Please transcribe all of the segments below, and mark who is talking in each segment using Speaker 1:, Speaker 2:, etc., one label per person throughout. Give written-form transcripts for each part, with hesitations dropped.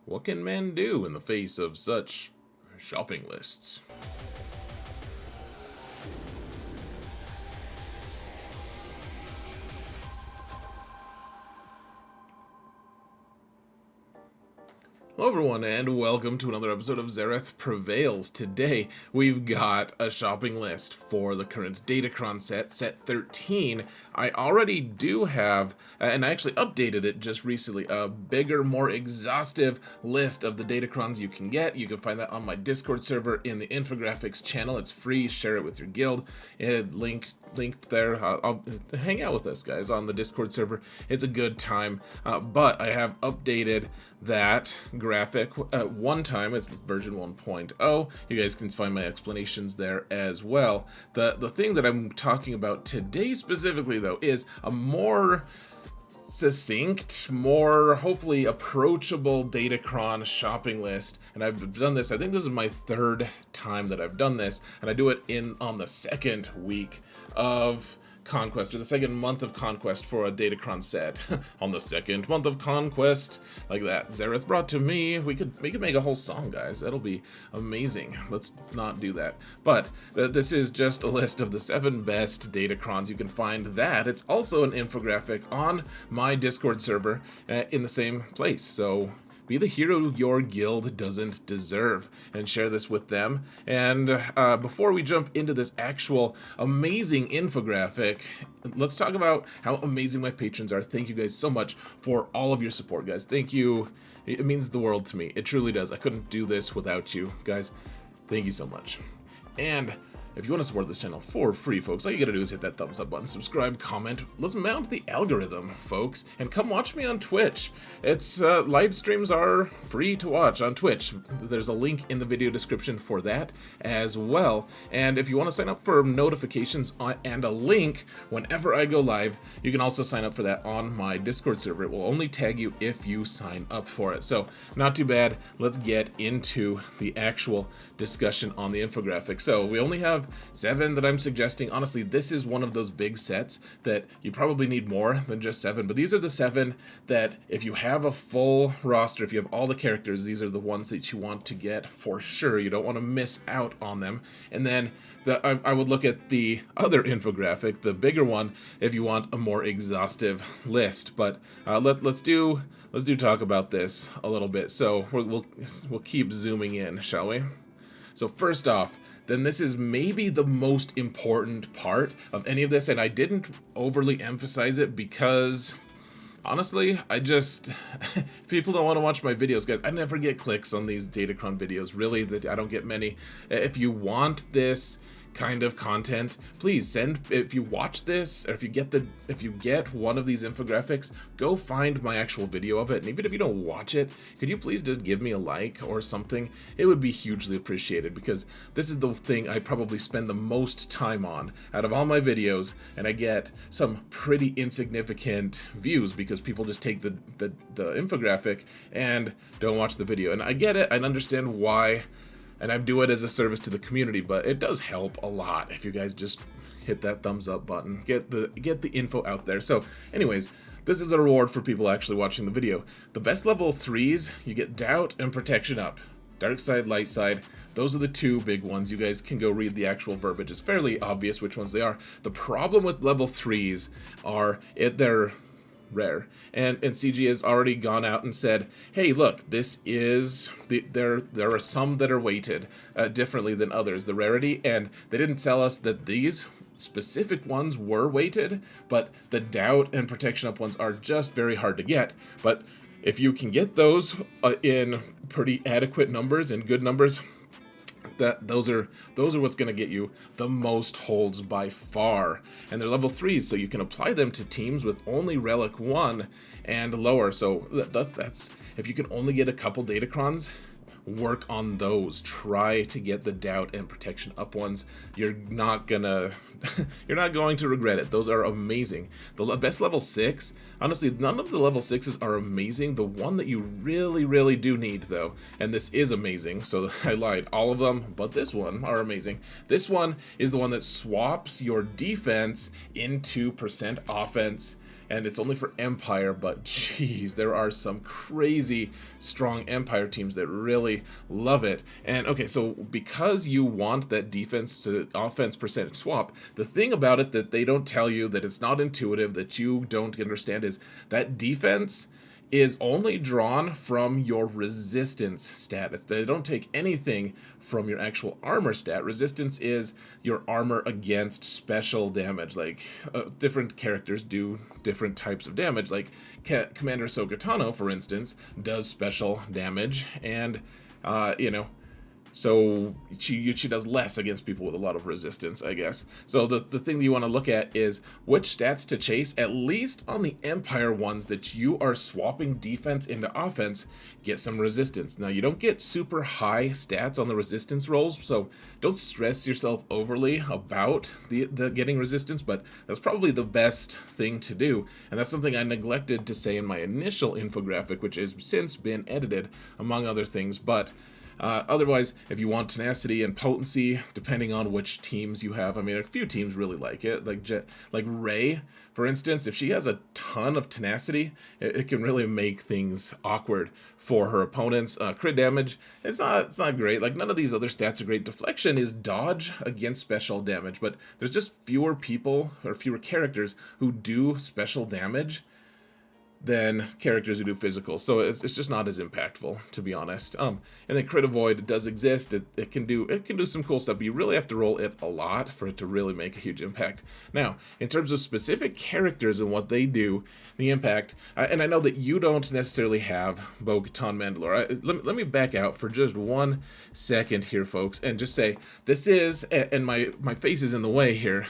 Speaker 1: What can men do in the face of such shopping lists? Hello everyone, and welcome to another episode of Xerath Prevails. Today, we've got a shopping list for the current Datacron set 13. I already do have, and I actually updated it just recently, a bigger, more exhaustive list of the Datacrons you can get. You can find that on my Discord server in the infographics channel. It's free, share it with your guild. It's linked there. I'll hang out with us, guys, on the Discord server. It's a good time, but I have updated that graphic one time. It's version 1.0. You guys can find my explanations there as well. The thing that I'm talking about today specifically, though, is a more succinct, more hopefully approachable Datacron shopping list. And I've done this, I think this is my third time that I've done this, and I do it on the second week of Conquest, or the second month of Conquest for a Datacron set. On the second month of Conquest, like that. Xerath brought to me. We could make a whole song, guys. That'll be amazing. Let's not do that. But this is just a list of the 7 best Datacrons. You can find that. It's also an infographic on my Discord server in the same place. So be the hero your guild doesn't deserve, and share this with them. And before we jump into this actual amazing infographic, let's talk about how amazing my patrons are. Thank you guys so much for all of your support, guys. Thank you. It means the world to me. It truly does. I couldn't do this without you, guys. Thank you so much. And if you want to support this channel for free, folks, all you gotta do is hit that thumbs up button, subscribe, comment. Let's mount the algorithm, folks, and come watch me on Twitch. It's live streams are free to watch on Twitch. There's a link in the video description for that as well. And if you want to sign up for notifications and a link whenever I go live, you can also sign up for that on my Discord server. It will only tag you if you sign up for it. So not too bad. Let's get into the actual discussion on the infographic. So we only have 7 that I'm suggesting. Honestly, this is one of those big sets that you probably need more than just 7, but these are the 7 that if you have a full roster, if you have all the characters, these are the ones that you want to get for sure. You don't want to miss out on them. And then I would look at the other infographic, the bigger one, if you want a more exhaustive list. But let's do talk about this a little bit. So we'll keep zooming in, shall we? So first off, then this is maybe the most important part of any of this, and I didn't overly emphasize it because, honestly, if people don't want to watch my videos, guys, I never get clicks on these Datacron videos, really, I don't get many. If you want this kind of content, please if you watch this, or if you get one of these infographics, go find my actual video of it. And even if you don't watch it, could you please just give me a like or something? It would be hugely appreciated, because this is the thing I probably spend the most time on out of all my videos, and I get some pretty insignificant views because people just take the infographic and don't watch the video. And I get it, I understand why, and I do it as a service to the community, but it does help a lot if you guys just hit that thumbs up button, get the info out there. So anyways, this is a reward for people actually watching the video. The best level 3s, you get Doubt and Protection up. Dark side, light side, those are the 2 big ones. You guys can go read the actual verbiage. It's fairly obvious which ones they are. The problem with level 3s are they're rare, and CG has already gone out and said, hey, look, this is there are some that are weighted differently than others, the rarity, and they didn't tell us that these specific ones were weighted, but the Doubt and Protection up ones are just very hard to get. But if you can get those in pretty adequate numbers and good numbers, those are what's going to get you the most holds by far. And they're level 3s, so you can apply them to teams with only Relic 1 and lower. So that's if you can only get a couple Datacrons, work on those. Try to get the Doubt and Protection up ones. You're not going to regret it. Those are amazing. The best level 6, honestly, none of the level 6s are amazing. The one that you really do need, though, and this is amazing, so I lied, all of them but this one are amazing. This one is the one that swaps your defense into % offense and it's only for Empire, but geez, there are some crazy strong Empire teams that really love it. And okay, so because you want that defense to offense percentage swap, the thing about it that they don't tell you, that it's not intuitive, that you don't understand, is that defense is only drawn from your resistance stat. They don't take anything from your actual armor stat. Resistance is your armor against special damage. Like different characters do different types of damage. Like Commander Ahsoka Tano, for instance, does special damage, and so she does less against people with a lot of resistance, I guess. So the thing that you want to look at is which stats to chase, at least on the Empire ones that you are swapping defense into offense, get some resistance. Now, you don't get super high stats on the resistance rolls, so don't stress yourself overly about the getting resistance, but that's probably the best thing to do. And that's something I neglected to say in my initial infographic, which has since been edited, among other things. But otherwise, if you want tenacity and potency, depending on which teams you have, I mean, a few teams really like it. Like Rey, for instance, if she has a ton of tenacity, it can really make things awkward for her opponents. Crit damage, it's not great. Like, none of these other stats are great. Deflection is dodge against special damage, but there's just fewer people or fewer characters who do special damage than characters who do physical, so it's just not as impactful, to be honest. And then crit avoid does exist. It can do some cool stuff, but you really have to roll it a lot for it to really make a huge impact. Now, in terms of specific characters and what they do, the impact, and I know that you don't necessarily have Bo-Katan Mand'alore. Let me back out for just 1 second here, folks, and just say this is, and my face is in the way here.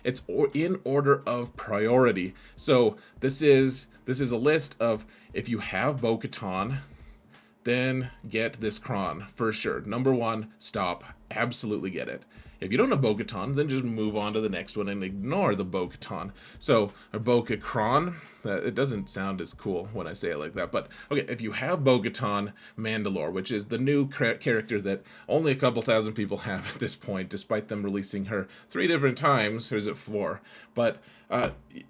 Speaker 1: It's in order of priority. So this is a list of, if you have Bo-Katan, then get this cron for sure. Number 1, stop. Absolutely get it. If you don't have Bo-Katan, then just move on to the next one and ignore the Bo-Katan. So a Bo-Katan, it doesn't sound as cool when I say it like that, but okay, if you have Bo-Katan Mand'alore, which is the new character that only a couple thousand people have at this point, despite them releasing her 3 different times, or is it 4? But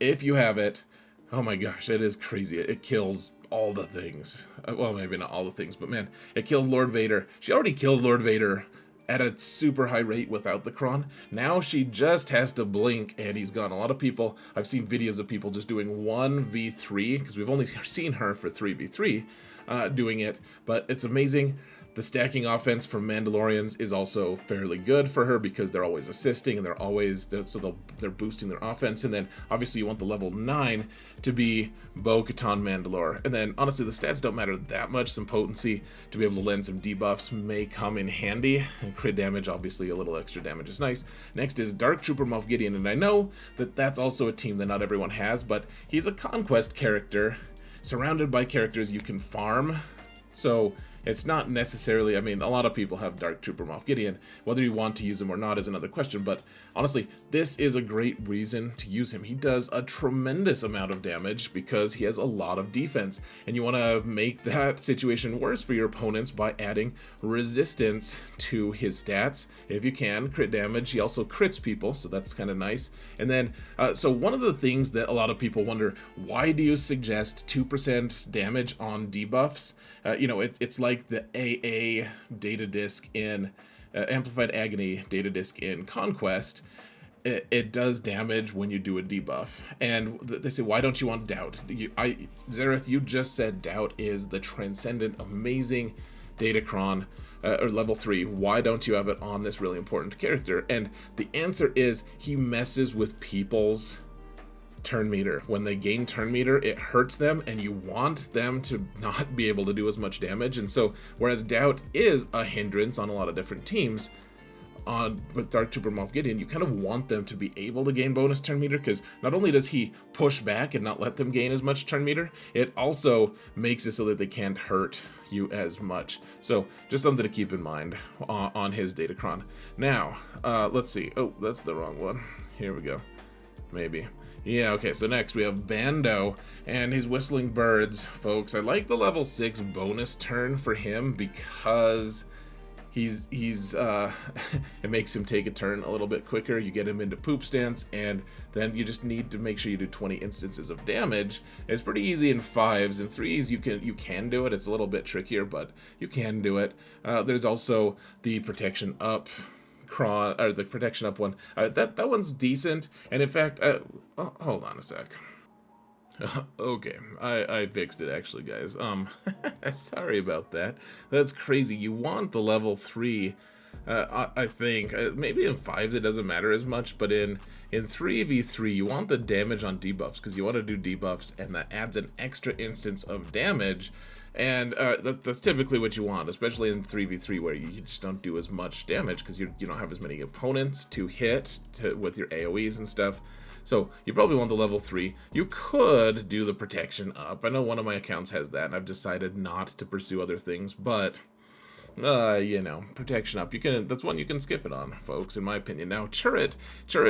Speaker 1: if you have it, oh my gosh, it is crazy. It kills all the things. Well, maybe not all the things, but man, it kills Lord Vader. She already kills Lord Vader at a super high rate without the cron. Now she just has to blink and he's gone. A lot of people, I've seen videos of people just doing 1v3, because we've only seen her for 3v3 doing it, but it's amazing. The stacking offense from Mandalorians is also fairly good for her, because they're always assisting and they're boosting their offense. And then obviously you want the level 9 to be Bo-Katan Mand'alore. And then honestly, the stats don't matter that much. Some potency to be able to lend some debuffs may come in handy. And crit damage, obviously a little extra damage is nice. Next is Dark Trooper Moff Gideon, and I know that that's also a team that not everyone has, but he's a conquest character surrounded by characters you can farm. So it's not necessarily, I mean, a lot of people have Dark Trooper Moff Gideon. Whether you want to use him or not is another question, but honestly, this is a great reason to use him. He does a tremendous amount of damage because he has a lot of defense, and you want to make that situation worse for your opponents by adding resistance to his stats. If you can, crit damage. He also crits people, so that's kind of nice. And then, so one of the things that a lot of people wonder, why do you suggest 2% damage on debuffs? It's like the AA data disk in Amplified Agony data disk in Conquest. It does damage when you do a debuff, and they say, why don't you want Doubt? Zareth, you just said Doubt is the transcendent, amazing Datacron, or level 3. Why don't you have it on this really important character? And the answer is, he messes with people's turn meter. When they gain turn meter, it hurts them, and you want them to not be able to do as much damage. And so, whereas Doubt is a hindrance on a lot of different teams, with Dark Trooper Moff Gideon, you kind of want them to be able to gain bonus turn meter, because not only does he push back and not let them gain as much turn meter, it also makes it so that they can't hurt you as much. So just something to keep in mind on his Datacron. Now, let's see. Oh, that's the wrong one. Here we go. Maybe. Yeah, okay, so next we have Bando and his Whistling Birds, folks. I like the level 6 bonus turn for him because he's it makes him take a turn a little bit quicker. You get him into poop stance, and then you just need to make sure you do 20 instances of damage. It's pretty easy in 5s. In 3s you can do it. It's a little bit trickier, but you can do it. There's also the protection up or the protection up one. That one's decent, and in fact, hold on a sec. Okay, I fixed it actually, guys. Sorry about that. That's crazy. You want the level 3, I think. Maybe in 5s it doesn't matter as much, but in 3v3 you want the damage on debuffs, because you want to do debuffs, and that adds an extra instance of damage. And that's typically what you want, especially in 3v3, where you just don't do as much damage because you don't have as many opponents to hit with your AoEs and stuff. So you probably want the level 3. You could do the protection up. I know one of my accounts has that, and I've decided not to pursue other things, but you know, protection up, that's one you can skip it on, folks, in my opinion. Now, Turret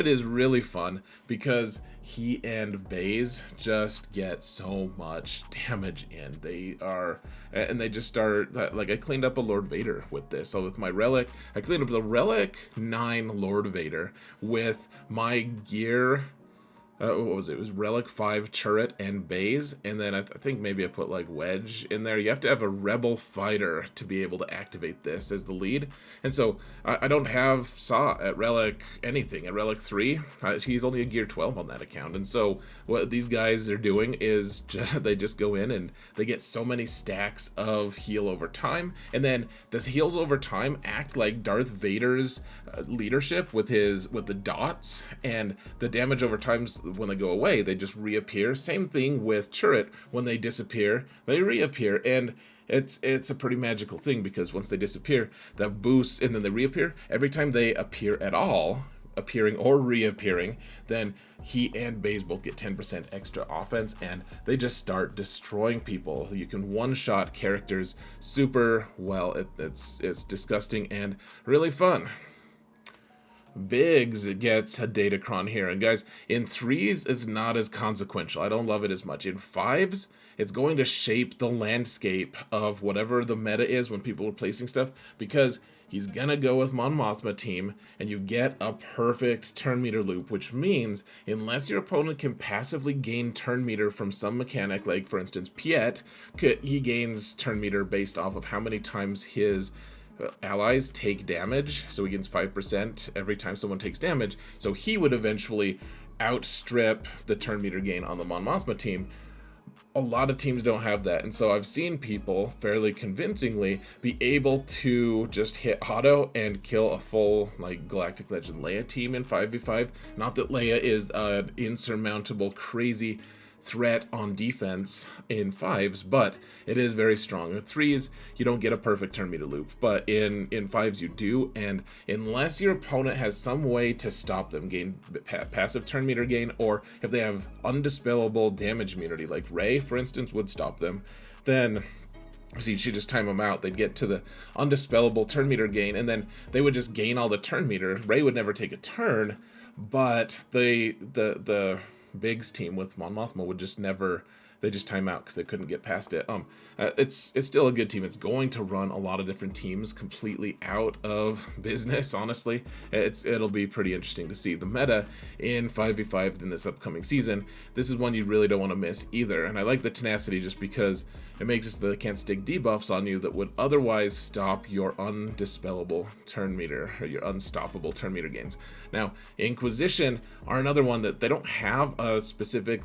Speaker 1: is really fun because he and Baze just get so much damage in. They just start, like, I cleaned up a Lord Vader with this. So with my Relic, I cleaned up the Relic 9 Lord Vader with my gear. What was it? It was Relic 5 Turret and Baze, and then I think maybe I put like Wedge in there. You have to have a Rebel Fighter to be able to activate this as the lead, and so I don't have Saw at Relic anything. At Relic 3, he's only a gear 12 on that account, and so what these guys are doing is they just go in and they get so many stacks of heal over time, and then this heals over time act like Darth Vader's leadership with the dots, and the damage over time, when they go away, they just reappear. Same thing with Turret. When they disappear, they reappear, and it's a pretty magical thing, because once they disappear, that boosts, and then they reappear. Every time they appear at all, appearing or reappearing, then he and Baze both get 10% extra offense, and they just start destroying people. You can one-shot characters super well. It's disgusting and really fun. Biggs gets a Datacron here, and guys, in 3s it's not as consequential. I don't love it as much. In 5s, it's going to shape the landscape of whatever the meta is when people are placing stuff, because he's gonna go with Mon Mothma team, and you get a perfect turn meter loop, which means unless your opponent can passively gain turn meter from some mechanic, like for instance Piet, he gains turn meter based off of how many times his allies take damage, so he gains 5% every time someone takes damage, so he would eventually outstrip the turn meter gain on the Mon Mothma team. A lot of teams don't have that, and so I've seen people fairly convincingly be able to just hit auto and kill a full, like, Galactic Legend Leia team in 5v5. Not that Leia is an insurmountable, crazy threat on defense in 5s, but it is very strong. In 3s, you don't get a perfect turn meter loop, but in 5s you do, and unless your opponent has some way to stop them, gain passive turn meter gain, or if they have undispellable damage immunity, like Rey, for instance, would stop them, then so you should just time them out. They'd get to the undispellable turn meter gain, and then they would just gain all the turn meter. Rey would never take a turn, but the Biggs team with Mon Mothma would just never, they just time out because they couldn't get past it. It's still a good team. It's going to run a lot of different teams completely out of business, honestly. It'll be pretty interesting to see the meta in 5v5 in this upcoming season. This is one you really don't want to miss either, and I like the tenacity just because it makes it so that they can't stick debuffs on you that would otherwise stop your undispellable turn meter, or your unstoppable turn meter gains. Now, Inquisition are another one that they don't have a specific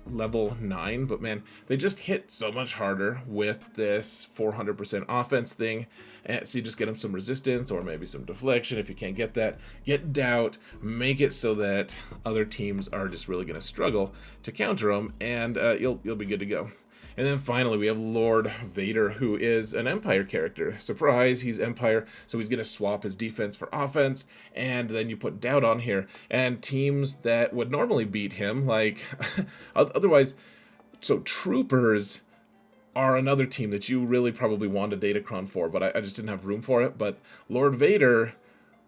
Speaker 1: level 9, but man, they just hit so much harder with this 400% offense thing, and so you just get them some resistance or maybe some deflection. If you can't get that, get doubt, make it so that other teams are just really going to struggle to counter them, and you'll be good to go. And then finally, we have Lord Vader, who is an Empire character. Surprise, he's Empire, so he's going to swap his defense for offense, and then you put doubt on here. And teams that would normally beat him, like, otherwise, so Troopers are another team that you really probably want a Datacron for, but I just didn't have room for it. But Lord Vader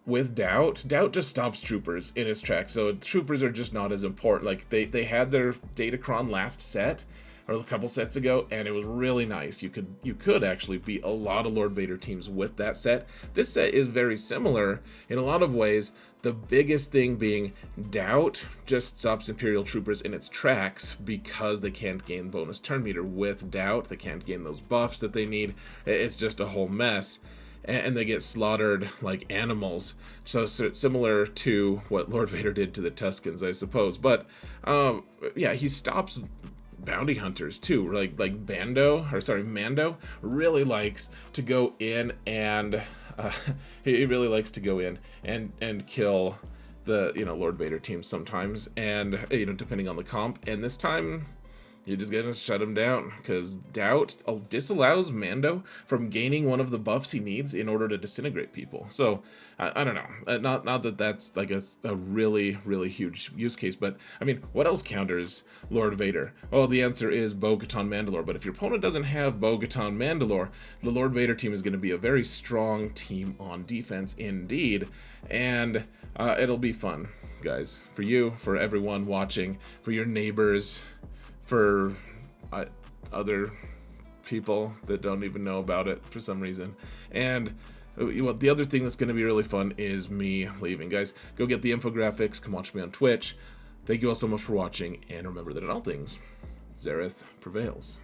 Speaker 1: with doubt just stops Troopers in its tracks, so Troopers are just not as important. Like, they had their Datacron last set, or a couple sets ago, and it was really nice. You could actually beat a lot of Lord Vader teams with that set. This set is very similar in a lot of ways. The biggest thing being Doubt just stops Imperial troopers in its tracks because they can't gain bonus turn meter with Doubt. They can't gain those buffs that they need. It's just a whole mess, and they get slaughtered like animals. So similar to what Lord Vader did to the Tuscans, I suppose. But yeah, he stops bounty hunters too. Like Mando really likes to go in and he really likes to go in and kill the Lord Vader team sometimes, and depending on the comp. And this time you're just gonna shut him down because Doubt disallows Mando from gaining one of the buffs he needs in order to disintegrate people. So I don't know, not that that's like a really huge use case, but I mean, what else counters Lord Vader? Well, the answer is Bo-Katan Mandalore. But if your opponent doesn't have Bo-Katan Mandalore, the Lord Vader team is going to be a very strong team on defense indeed, and it'll be fun, guys, for you, for everyone watching, for your neighbors, for other people that don't even know about it for some reason. And the other thing that's going to be really fun is me leaving. Guys, go get the infographics, come watch me on Twitch. Thank you all so much for watching, and remember that in all things, Xaereth prevails.